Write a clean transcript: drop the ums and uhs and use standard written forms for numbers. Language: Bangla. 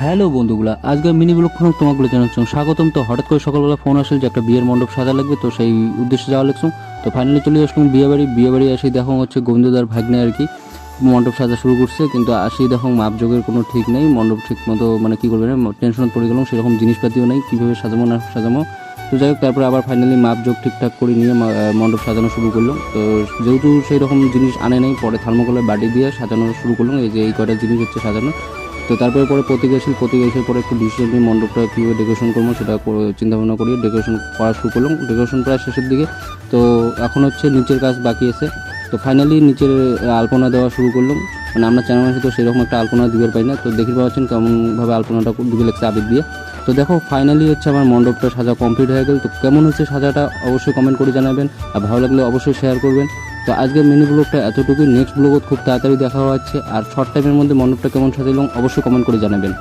হ্যালো বন্ধুগুলা, আজকে মিনি ব্লগ ফোন তোমাগুলো জানাচ্ছি স্বাগতম। তো হঠাৎ করে সকালবেলা ফোন আসলে যে একটা বিয়ের মণ্ডপ সাজা লাগবে, তো সেই উদ্দেশ্যে যাওয়া লাগছো। তো ফাইনালি চলে আসলাম বিয়ে বাড়ি এসে দেখো হচ্ছে গোবিন্দদার ভাগ্নে আর কি মণ্ডপ সাজা শুরু করছে, কিন্তু আসি দেখো মাপযোগের কোনো ঠিক নেই, মণ্ডপ ঠিক মতো মানে কী করবে না, টেনশন পড়ে গেলাম, সেরকম জিনিসপাতিও নেই, কীভাবে সাজাবো না সাজাবো। তো যাই হোক, তারপরে আবার ফাইনালি মাপযোগ ঠিকঠাক করে নিয়ে মণ্ডপ সাজানো শুরু করলাম। তো যেহেতু সেই রকম জিনিস আনে নাই, পরে থার্মোকলের বাটি দিয়ে সাজানো শুরু করলাম। এই যে এই কয়টা জিনিস হচ্ছে সাজানো। তো তারপরে প্রতীক এসে পরে একটু ডিসিশন নিয়ে মণ্ডপটা কীভাবে ডেকোরেশন করবো সেটা চিন্তাভাবনা করি ডেকোরেশন করা শুরু করলাম। ডেকোরেশন প্রায় শেষের দিকে, তো এখন হচ্ছে নিচের কাজ বাকি আছে। তো ফাইনালি নিচের আলপনা দেওয়া শুরু করলাম। মানে আমরা চ্যানেল তো সেরকম একটা আলপনা দিতে পারি না, তো দেখতে পাচ্ছেন কেমনভাবে আলপনাটা দিবে লাগছে আবেগ দিয়ে। তো দেখো ফাইনালি হচ্ছে আমার মণ্ডপটা সাজা কমপ্লিট হয়ে গেল। তো কেমন হচ্ছে সাজাটা অবশ্যই কমেন্ট করে জানাবেন, আর ভালো লাগলে অবশ্যই শেয়ার করবেন। তো আজকের মিনি ব্লগটা এতটুকুই, নেক্সট ব্লগও খুব তাড়াতাড়ি দেখা হচ্ছে। আর শর্ট টাইমের মধ্যে মণ্ডপটা কেমন সাজালাম অবশ্যই কমেন্ট করে জানাবেন।